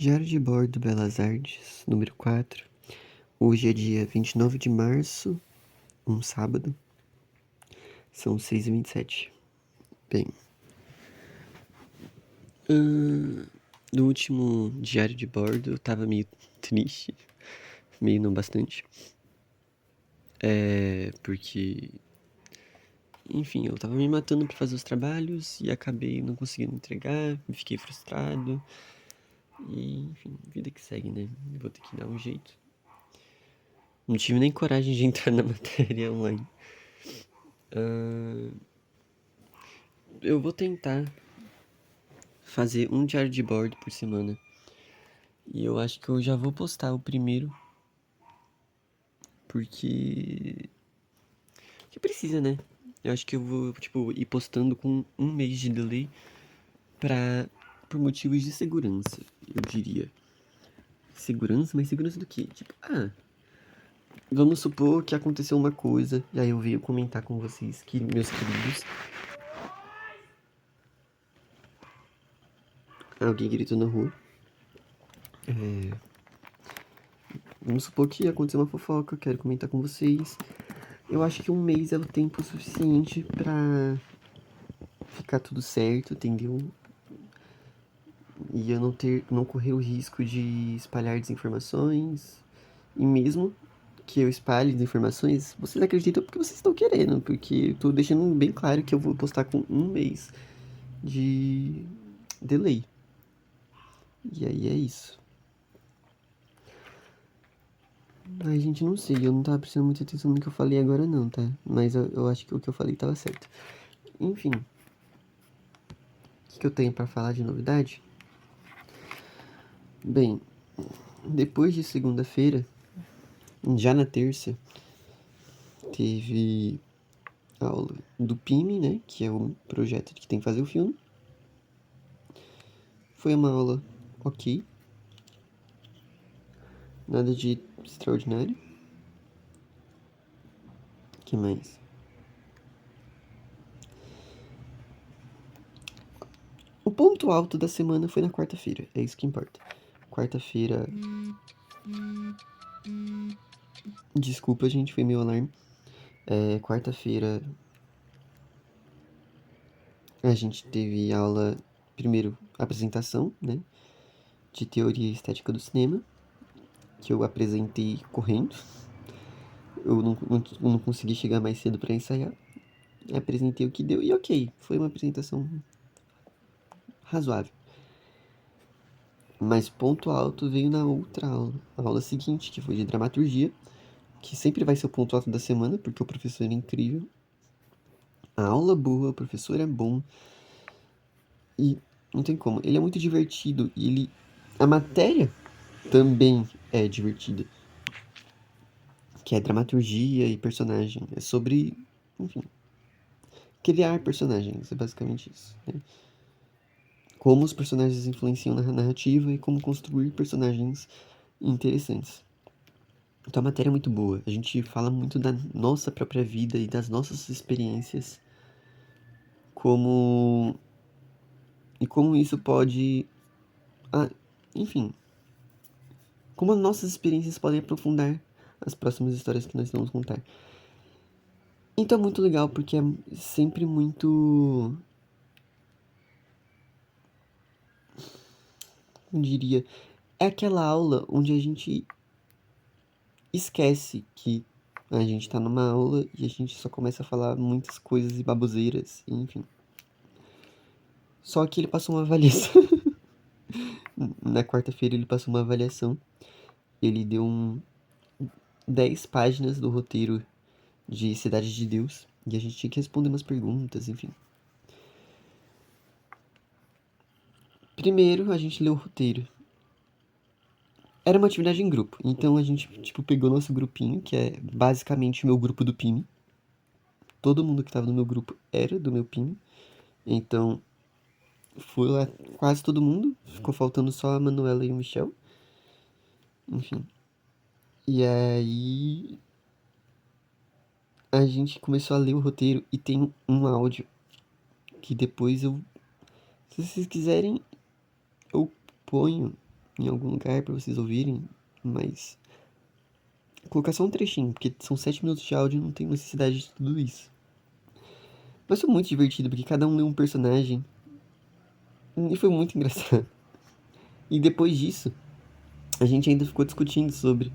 Diário de bordo Belas Artes, número 4. Hoje é dia 29 de março, um sábado. São 6h27. Bem, no último diário de bordo eu tava meio triste, meio não bastante. Porque, enfim, eu tava me matando pra fazer os trabalhos e acabei não conseguindo entregar, me fiquei frustrado. E, enfim, vida que segue, né? Eu vou ter que dar um jeito. Não tive nem coragem de entrar na matéria online. Eu vou tentar fazer um diário de bordo por semana. E eu acho que eu já vou postar o primeiro. Porque precisa, né? Eu acho que eu vou, tipo, ir postando com um mês de delay por motivos de segurança, eu diria. Segurança? Mas segurança do quê? Tipo, vamos supor que aconteceu uma coisa, e aí eu venho comentar com vocês, que meus queridos. Alguém gritou na rua. Vamos supor que aconteceu uma fofoca, eu quero comentar com vocês. Eu acho que um mês é o tempo suficiente pra ficar tudo certo, entendeu? E eu não correr o risco de espalhar desinformações. E mesmo que eu espalhe desinformações, vocês acreditam porque vocês estão querendo, porque eu tô deixando bem claro que eu vou postar com um mês de delay. E aí é isso. Ai, gente, não sei, eu não tava prestando muita atenção no que eu falei agora não, tá? Mas eu acho que o que eu falei tava certo. Enfim, o que eu tenho pra falar de novidade? Bem, depois de segunda-feira, já na terça, teve aula do PIME, né? Que é o projeto que tem que fazer o filme. Foi uma aula ok. Nada de extraordinário. O que mais? O ponto alto da semana foi na quarta-feira. É isso que importa. Quarta-feira. Desculpa, gente, foi meu alarme. Quarta-feira a gente teve aula. Primeiro, apresentação, né? De teoria e estética do cinema. Que eu apresentei correndo. Eu não consegui chegar mais cedo pra ensaiar. Apresentei o que deu e ok. Foi uma apresentação razoável. Mas ponto alto veio na outra aula. A aula seguinte, que foi de dramaturgia. Que sempre vai ser o ponto alto da semana, porque o professor é incrível. A aula boa, o professor é bom. E não tem como. Ele é muito divertido. E ele. A matéria também é divertida. Que é dramaturgia e personagem. É sobre. Enfim. Criar personagens. É basicamente isso. Né? Como os personagens influenciam na narrativa e como construir personagens interessantes. Então a matéria é muito boa. A gente fala muito da nossa própria vida e das nossas experiências. Como. E como isso pode. Ah, enfim. Como as nossas experiências podem aprofundar as próximas histórias que nós vamos contar. Então é muito legal porque é sempre muito. Eu diria. É aquela aula onde a gente esquece que a gente tá numa aula e a gente só começa a falar muitas coisas e baboseiras, enfim. Só que ele passou uma avaliação. Na quarta-feira ele passou uma avaliação. Ele deu 10 páginas do roteiro de Cidade de Deus. E a gente tinha que responder umas perguntas, enfim. Primeiro a gente leu o roteiro. Era uma atividade em grupo. Então a gente, tipo, pegou nosso grupinho, que é basicamente o meu grupo do PIME. Todo mundo que tava no meu grupo era do meu PIME. Então, foi lá quase todo mundo. Ficou faltando só a Manuela e o Michel. Enfim. E aí. A gente começou a ler o roteiro e tem um áudio que depois eu. Se vocês quiserem, eu ponho em algum lugar pra vocês ouvirem, mas vou colocar só um trechinho, porque são 7 minutos de áudio e não tem necessidade de tudo isso. Mas foi muito divertido, porque cada um leu um personagem e foi muito engraçado. E depois disso, a gente ainda ficou discutindo sobre,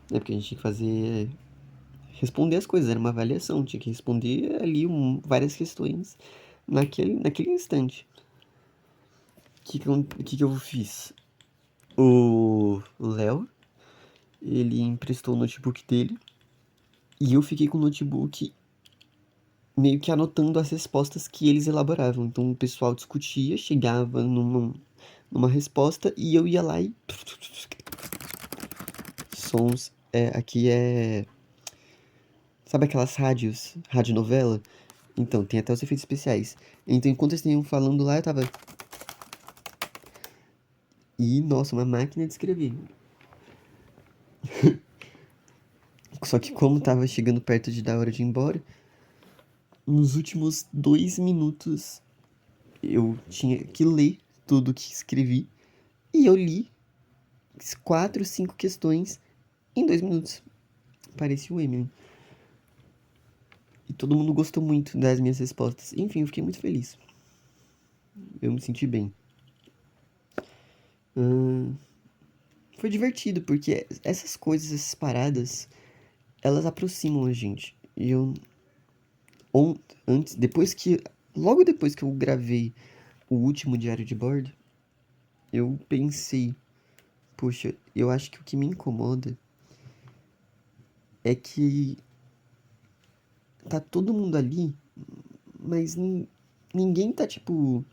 né, porque a gente tinha que fazer, responder as coisas, era uma avaliação, tinha que responder ali várias questões naquele instante. O que eu fiz? O Léo, ele emprestou o notebook dele e eu fiquei com o notebook meio que anotando as respostas que eles elaboravam. Então o pessoal discutia, chegava numa resposta e eu ia lá e sons. Aqui é. Sabe aquelas rádios, radionovela? Então, tem até os efeitos especiais. Então, enquanto eles estavam falando lá, eu tava. E, nossa, uma máquina de escrever. Só que, como tava chegando perto de dar hora de ir embora, nos últimos 2 minutos eu tinha que ler tudo que escrevi. E eu li 4, 5 questões em 2 minutos. Parecia o Eminem. E todo mundo gostou muito das minhas respostas. Enfim, eu fiquei muito feliz. Eu me senti bem. Foi divertido, porque essas coisas, essas paradas, elas aproximam a gente. E eu, on- antes, logo depois que eu gravei o último diário de bordo, eu pensei, poxa, eu acho que o que me incomoda é que tá todo mundo ali, mas ninguém tá tipo.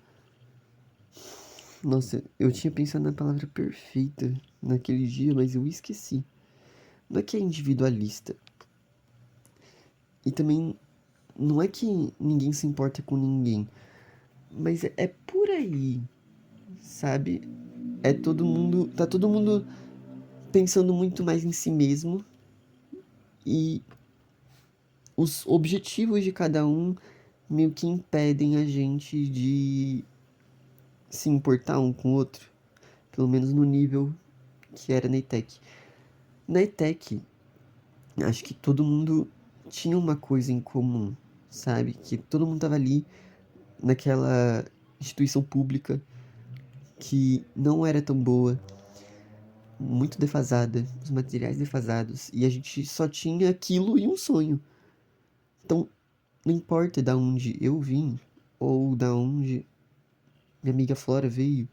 Nossa, eu tinha pensado na palavra perfeita naquele dia, mas eu esqueci. Não é que é individualista. E também não é que ninguém se importa com ninguém. Mas é por aí, sabe? Tá todo mundo pensando muito mais em si mesmo e os objetivos de cada um meio que impedem a gente de se importar um com o outro, pelo menos no nível que era na ETEC. Na ETEC, acho que todo mundo tinha uma coisa em comum, sabe? Que todo mundo tava ali naquela instituição pública que não era tão boa, muito defasada, os materiais defasados, e a gente só tinha aquilo e um sonho. Então, não importa da onde eu vim, ou da onde minha amiga Flora veio,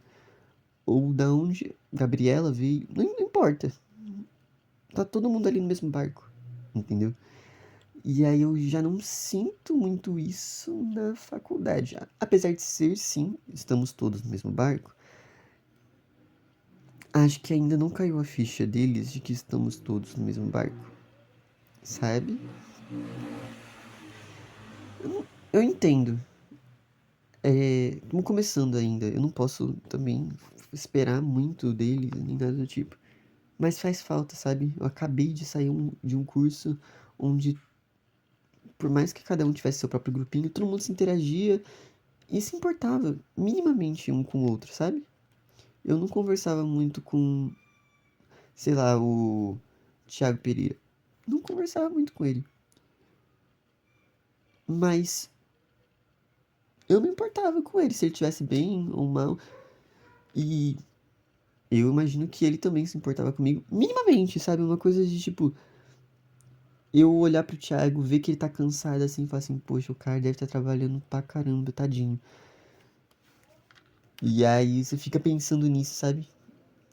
ou da onde Gabriela veio, não importa. Tá todo mundo ali no mesmo barco, entendeu? E aí eu já não sinto muito isso na faculdade. Apesar de ser, sim, estamos todos no mesmo barco, acho que ainda não caiu a ficha deles de que estamos todos no mesmo barco, sabe? Eu entendo. Estamos começando ainda. Eu não posso também esperar muito deles, nem nada do tipo. Mas faz falta, sabe? Eu acabei de sair de um curso onde, por mais que cada um tivesse seu próprio grupinho, todo mundo se interagia e se importava minimamente um com o outro, sabe? Eu não conversava muito com, sei lá, o Thiago Pereira. Não conversava muito com ele. Mas eu não importava com ele, se ele estivesse bem ou mal. E eu imagino que ele também se importava comigo, minimamente, sabe? Uma coisa de tipo, eu olhar pro Thiago, ver que ele tá cansado assim, e falar assim, poxa, o cara deve estar trabalhando pra caramba, tadinho. E aí você fica pensando nisso, sabe?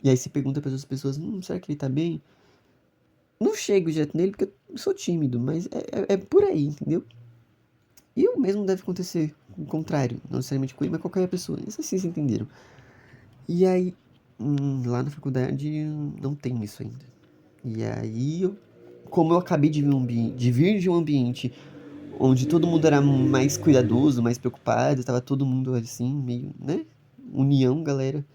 E aí você pergunta para outras pessoas, será que ele tá bem? Não chego direto nele porque eu sou tímido, mas é por aí, entendeu? E o mesmo deve acontecer o contrário, não necessariamente com ele, mas qualquer pessoa. Não sei se vocês entenderam. E aí, lá na faculdade não tem isso ainda. E aí, como eu acabei de vir de um ambiente onde todo mundo era mais cuidadoso, mais preocupado, tava todo mundo assim, meio, né? União, galera.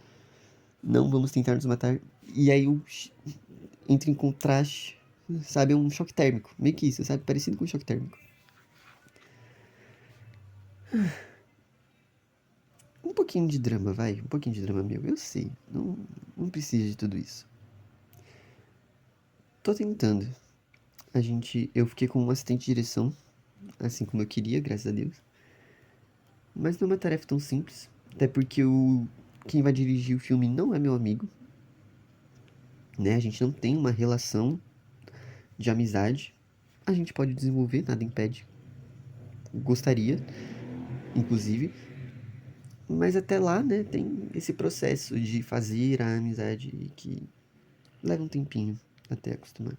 Não vamos tentar nos matar. E aí eu entro em contraste, sabe? É um choque térmico. Meio que isso, sabe? Parecido com um choque térmico. Um pouquinho de drama, vai. Um pouquinho de drama meu. Eu sei. Não precisa de tudo isso. Tô tentando. Eu fiquei com um assistente de direção, assim como eu queria, graças a Deus. Mas não é uma tarefa tão simples. Até porque quem vai dirigir o filme não é meu amigo, né? A gente não tem uma relação de amizade. A gente pode desenvolver, nada impede. Gostaria, inclusive. Mas até lá, né, tem esse processo de fazer a amizade que leva um tempinho até acostumar.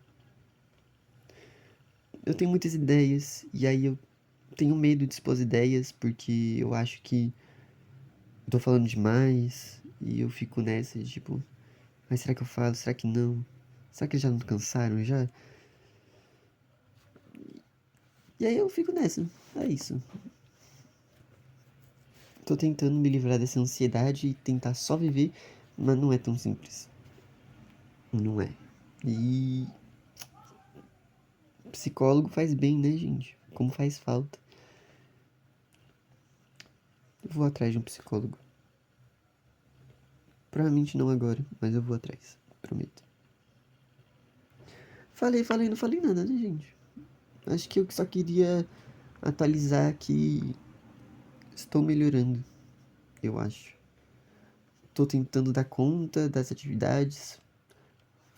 Eu tenho muitas ideias, e aí eu tenho medo de expor ideias, porque eu acho que eu tô falando demais, e eu fico nessa de tipo, mas será que eu falo? Será que não? Será que eles já não cansaram já? E aí eu fico nessa, é isso. Tô tentando me livrar dessa ansiedade e tentar só viver, mas não é tão simples. Não é. E psicólogo faz bem, né, gente? Como faz falta. Eu vou atrás de um psicólogo. Provavelmente não agora, mas eu vou atrás. Prometo. Falei, não falei nada, né, gente? Acho que eu só queria atualizar que estou melhorando, eu acho. Tô tentando dar conta das atividades.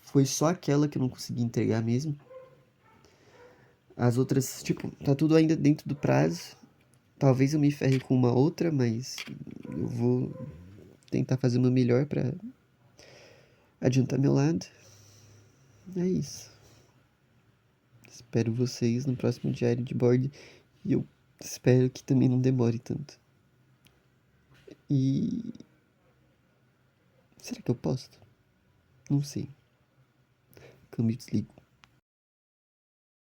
Foi só aquela que eu não consegui entregar mesmo. As outras, tipo, tá tudo ainda dentro do prazo. Talvez eu me ferre com uma outra, mas eu vou tentar fazer o meu melhor pra adiantar meu lado. É isso. Espero vocês no próximo diário de bordo e eu espero que também não demore tanto. E será que eu posto? Não sei. Câmbio desligo.